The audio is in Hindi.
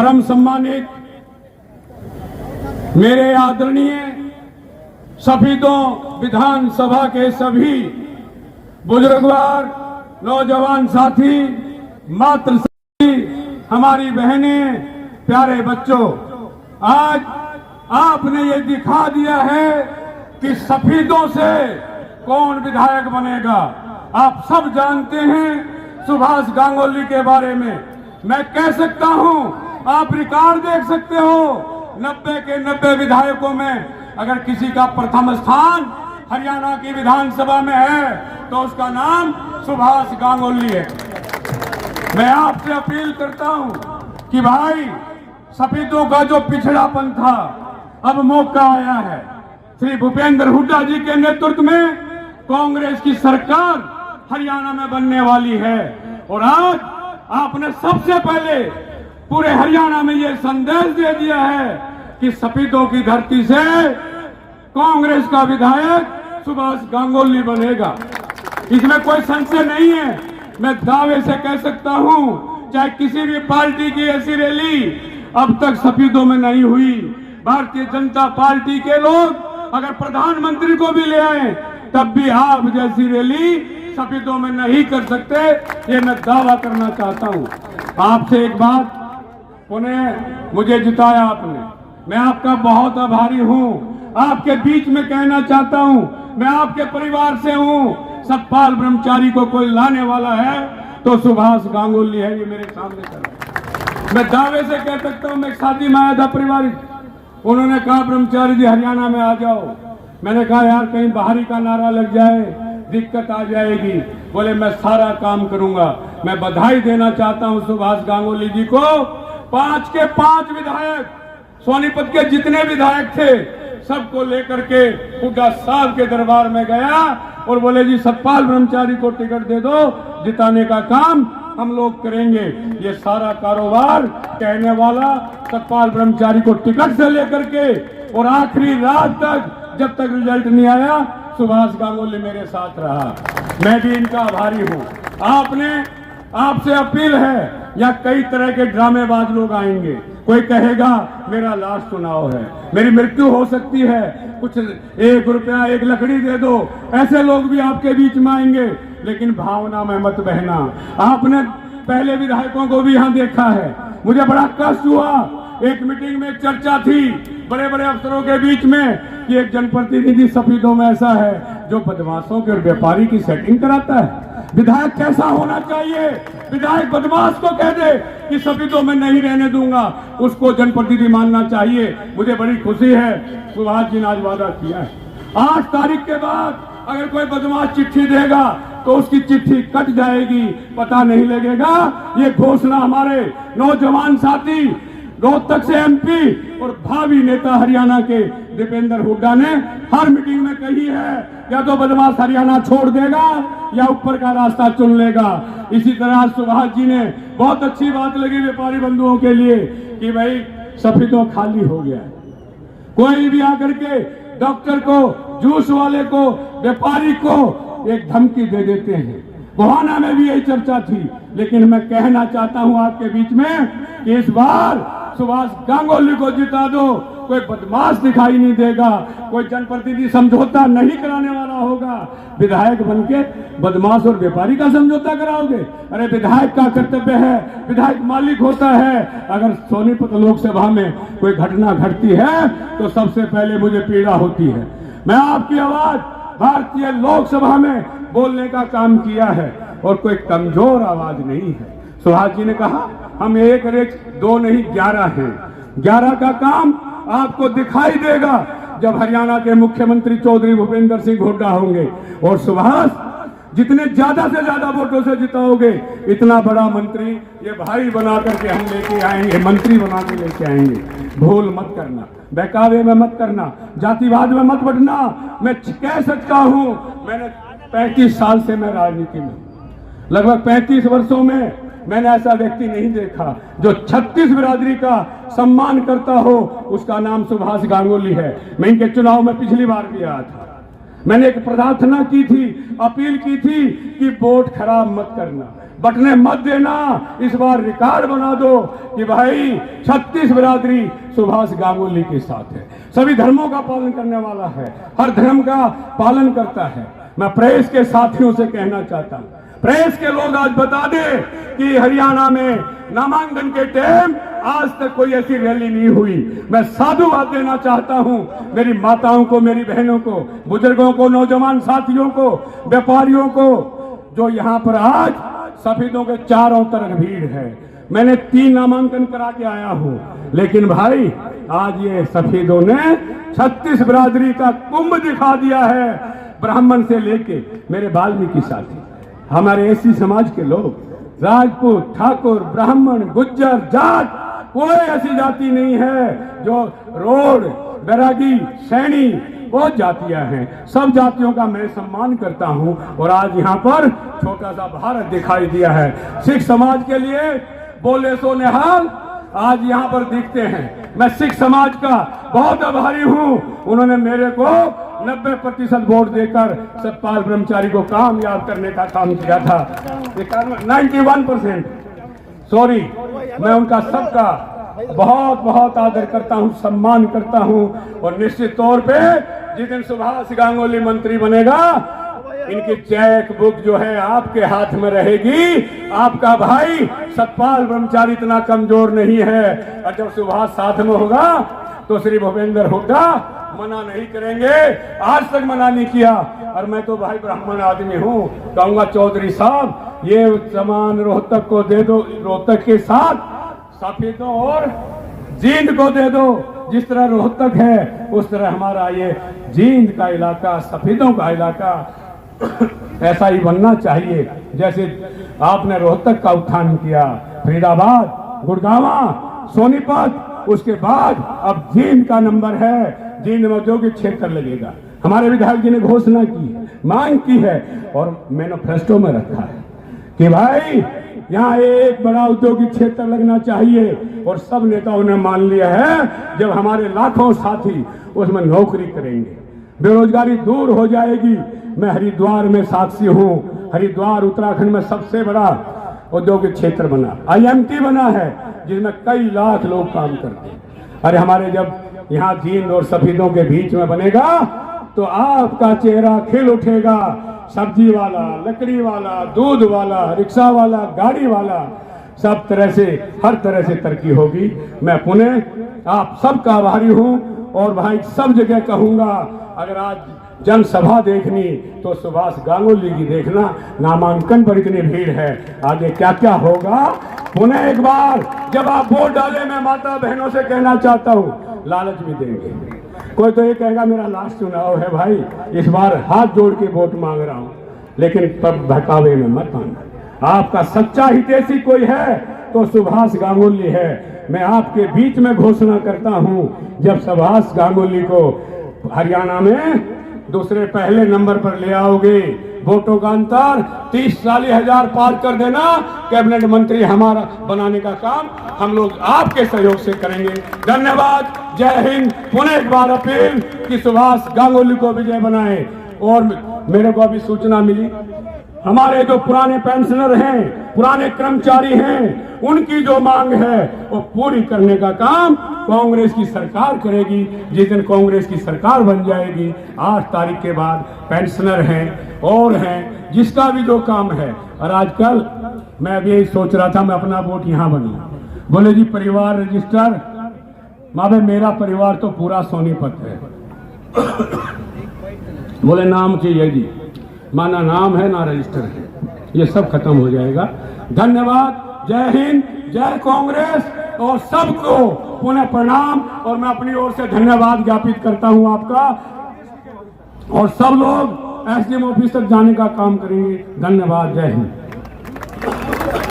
परम सम्मानित मेरे आदरणीय सफीदों विधानसभा के सभी बुजुर्गवार, नौजवान साथी, मातृ साथी, हमारी बहनें, प्यारे बच्चों, आज आपने ये दिखा दिया है कि सफीदों से कौन विधायक बनेगा। आप सब जानते हैं सुभाष गांगुली के बारे में। मैं कह सकता हूं, आप रिकॉर्ड देख सकते हो, 90 के 90 विधायकों में अगर किसी का प्रथम स्थान हरियाणा की विधानसभा में है तो उसका नाम सुभाष गांगुली है। मैं आपसे अपील करता हूं कि भाई, सफीदों का जो पिछड़ापन था, अब मौका आया है। श्री भूपेंद्र हुड्डा जी के नेतृत्व में कांग्रेस की सरकार हरियाणा में बनने वाली है और आज आपने सबसे पहले पूरे हरियाणा में यह संदेश दे दिया है कि सफीदों की धरती से कांग्रेस का विधायक सुभाष गांगुली बनेगा। इसमें कोई संशय नहीं है। मैं दावे से कह सकता हूं, चाहे किसी भी पार्टी की ऐसी रैली अब तक सफीदों में नहीं हुई। भारतीय जनता पार्टी के लोग अगर प्रधानमंत्री को भी ले आए तब भी आप जैसी रैली सफीदों में नहीं कर सकते, ये मैं दावा करना चाहता हूं। आपसे एक बात, पुनः मुझे जिताया आपने, मैं आपका बहुत आभारी हूं। आपके बीच में कहना चाहता हूं, मैं आपके परिवार से हूं। सतपाल ब्रह्मचारी को कोई लाने वाला है तो सुभाष गांगुली है, ये मेरे सामने खड़ा। मैं दावे से कह सकता हूं, मैं शादी में आया था पारिवारिक, उन्होंने कहा ब्रह्मचारी जी हरियाणा में आ जाओ। मैंने कहा यार कहीं बाहरी का नारा लग जाए, दिक्कत आ जाएगी। बोले मैं सारा काम करूंगा। मैं बधाई देना चाहता हूं सुभाष गांगुली जी को। 5 के 5 विधायक, सोनीपत के जितने विधायक थे सबको लेकर के हुड्डा साहब के दरबार में गया और बोले जी सतपाल ब्रह्मचारी को टिकट दे दो, जिताने का काम हम लोग करेंगे। ये सारा कारोबार कहने वाला सतपाल ब्रह्मचारी को टिकट से लेकर के और आखिरी रात तक, जब तक रिजल्ट नहीं आया, सुभाष गांगुली मेरे साथ रहा। मैं भी इनका आभारी हूं। आपसे अपील है, या कई तरह के ड्रामेबाज लोग आएंगे। कोई कहेगा मेरा लास्ट चुनाव है, मेरी मृत्यु हो सकती है, कुछ 1 रुपया 1 लकड़ी दे दो, ऐसे लोग भी आपके बीच में आएंगे। लेकिन भावना में मत बहना। आपने पहले विधायकों को भी यहाँ देखा है। मुझे बड़ा कष्ट हुआ, एक मीटिंग में चर्चा थी बड़े बड़े अफसरों के बीच में कि एक जनप्रतिनिधि सफीदों में ऐसा है जो बदमाशों के और व्यापारी की सेटिंग कराता है। विधायक कैसा होना चाहिए? विधायक बदमाश को कह दे कि सफीदों में नहीं रहने दूंगा, उसको जनप्रतिनिधि मानना चाहिए। मुझे बड़ी खुशी है, सुभाष जी ने आज वादा किया है 8 तारीख के बाद अगर कोई बदमाश चिट्ठी देगा तो उसकी चिट्ठी कट जाएगी, पता नहीं लगेगा। ये घोषणा हमारे नौजवान साथी, रोहतक से एमपी और भावी नेता हरियाणा के दीपेंद्र हुड्डा ने हर मीटिंग में कही है। या तो बदमाश हरियाणा छोड़ देगा या ऊपर का रास्ता चुन लेगा। इसी तरह सुभाष जी ने बहुत अच्छी बात लगी व्यापारी बंधुओं के लिए कि भाई सफीदों खाली हो गया है। कोई भी आकर के डॉक्टर को, जूस वाले को, व्यापारी को एक धमकी दे देते हैं। गोहाना में भी यही चर्चा थी। लेकिन मैं कहना चाहता हूं आपके बीच में कि इस बार सुभाष गांगुली को जिता दो। कोई बदमाश दिखाई नहीं देगा, कोई जनप्रतिनिधि समझौता नहीं कराने वाला होगा। विधायक बनके बदमाश और व्यापारी का समझौता कराओगे? अरे विधायक का कर्तव्य है, विधायक मालिक होता है। अगर सोनीपत लोकसभा में कोई घटना घटती है तो सबसे पहले मुझे पीड़ा होती है। मैं आपकी आवाज भारतीय लोकसभा में बोलने का काम किया है और कोई कमजोर आवाज नहीं है। सुभाष जी ने कहा हम 1 2 नहीं 11 हैं। 11 का काम आपको दिखाई देगा जब हरियाणा के मुख्यमंत्री चौधरी भूपेंद्र सिंह हुड्डा होंगे। और सुभाष, जितने ज्यादा से ज्यादा वोटों से जिताओगे, इतना बड़ा मंत्री ये भाई बना करके हम लेके आएंगे, मंत्री बना के लेके आएंगे। भूल मत करना, बहकावे में मत करना, जातिवाद में मत बढ़ना। मैं कह सकता हूं, मैंने 35 साल से मैं राजनीति में, लगभग 35 वर्षों में मैंने ऐसा व्यक्ति नहीं देखा जो 36 बिरादरी का सम्मान करता हो। उसका नाम सुभाष गांगुली है। मैं इनके चुनाव में पिछली बार भी आया था। मैंने एक प्रार्थना की थी, अपील की थी कि वोट खराब मत करना। बटने मत देना, इस बार रिकॉर्ड बना दो कि भाई 36 बिरादरी सुभाष गांगुली के साथ है। सभी धर्मों का पालन करने वाला है, हर धर्म का पालन करता है। मैं प्रेस के साथियों से कहना चाहता हूं, प्रेस के लोग आज बता दे कि हरियाणा में नामांकन के टाइम आज तक कोई ऐसी रैली नहीं हुई। मैं साधुवाद देना चाहता हूं मेरी माताओं को, मेरी बहनों को, बुजुर्गों को, नौजवान साथियों को, व्यापारियों को, जो यहाँ पर आज सफेदों के चारों तरफ भीड़ है। मैंने 3 नामांकन करा के आया हूं, लेकिन भाई आज ये सफेदों ने 36 बिरादरी का कुंभ दिखा दिया है। ब्राह्मण से लेके मेरे वाल्मीकि साथी, हमारे एसी समाज के लोग, राजपूत, ठाकुर, ब्राह्मण, गुज्जर, जाट, कोई ऐसी जाति नहीं है जो रोड, बैरागी, सैनी, बहुत जातियां हैं। सब जातियों का मैं सम्मान करता हूं और आज यहाँ पर छोटा सा भारत दिखाई दिया है। सिख समाज के लिए बोले सो निहाल आज यहाँ पर दिखते हैं। मैं सिख समाज का बहुत आभारी हूँ, उन्होंने मेरे को 90% वोट देकर सतपाल ब्रह्मचारी को कामयाब करने का काम किया था। 91%, सॉरी, मैं उनका सबका बहुत बहुत आदर करता हूं, सम्मान करता हूं और निश्चित तौर पे जिस दिन सुभाष गांगुली मंत्री बनेगा, इनकी चेक बुक जो है आपके हाथ में रहेगी। आपका भाई सतपाल ब्रह्मचारी इतना कमजोर नहीं है, और जब सुभाष साथ में होगा तो श्री भूपेंद्र हुड्डा मना नहीं करेंगे, आज तक मना नहीं किया। और मैं तो भाई ब्राह्मण आदमी हूँ, कहूंगा चौधरी साहब ये सामान रोहतक को दे दो, रोहतक के साथ सफेदों और जींद को दे दो। जिस तरह रोहतक है उस तरह हमारा ये जींद का इलाका, सफेदों का इलाका ऐसा ही बनना चाहिए। जैसे आपने रोहतक का उत्थान किया, फरीदाबाद, गुड़गांवा, सोनीपत, उसके बाद अब जींद का नंबर है। जींद में औद्योगिक क्षेत्र लगेगा। हमारे विधायक जी ने घोषणा की है, मांग की है और मैनिफेस्टो में रखा है कि भाई यहाँ एक बड़ा औद्योगिक क्षेत्र लगना चाहिए। और सब नेताओं ने मान लिया है, जब हमारे लाखों साथी उसमें नौकरी करेंगे, बेरोजगारी दूर हो जाएगी। मैं हरिद्वार में साक्षी हूँ, हरिद्वार उत्तराखंड में सबसे बड़ा औद्योगिक क्षेत्र बना, IMT बना है, जिसमें कई लाख लोग काम करते हैं। अरे हमारे जब यहाँ जींद और सफेदों के बीच में बनेगा तो आपका चेहरा खिल उठेगा। सब्जी वाला, लकड़ी वाला, दूध वाला, रिक्शा वाला, गाड़ी वाला, सब तरह से, हर तरह से तरक्की होगी। मैं पुनः आप सबका आभारी हूँ और भाई सब जगह कहूँगा, अगर आज जनसभा देखनी तो सुभाष गांगुली की देखना। नामांकन पर इतनी भीड़ है, आगे क्या क्या होगा। पुनः एक बार जब आप वोट डाले, मैं माता बहनों से कहना चाहता हूँ, लालच भी देंगे। कोई तो ये कहेगा मेरा लास्ट चुनाव है भाई, इस बार हाथ जोड़ के वोट मांग रहा हूँ, लेकिन तब बहकावे में मत आना। आपका सच्चा हितैषी कोई है तो सुभाष गांगुली है। मैं आपके बीच में घोषणा करता हूँ, जब सुभाष गांगुली को हरियाणा में दूसरे पहले नंबर पर ले आओगे, वोटों का अंतर 30-40 हजार पार कर देना, कैबिनेट मंत्री हमारा बनाने का काम हम लोग आपके सहयोग से करेंगे। धन्यवाद, जय हिंद। पुनः एक बार अपील कि सुभाष गांगुली को विजय बनाए। और मेरे को अभी सूचना मिली, हमारे जो पुराने पेंशनर हैं, पुराने कर्मचारी हैं, उनकी जो मांग है वो पूरी करने का काम कांग्रेस की सरकार करेगी। जिस दिन कांग्रेस की सरकार बन जाएगी, 8 तारीख के बाद पेंशनर हैं और हैं, जिसका भी जो काम है। और आजकल मैं अभी यही सोच रहा था, मैं अपना वोट यहाँ बनाऊं। बोले जी परिवार रजिस्टर, माँ भाई मेरा परिवार तो पूरा सोनीपत है। बोले नाम चाहिए जी, माना नाम है ना रजिस्टर है, ये सब खत्म हो जाएगा। धन्यवाद, जय हिंद, जय कांग्रेस और सबको पुनः प्रणाम। और मैं अपनी ओर से धन्यवाद ज्ञापित करता हूं आपका। और सब लोग SDM ऑफिस तक जाने का काम करेंगे। धन्यवाद, जय हिंद।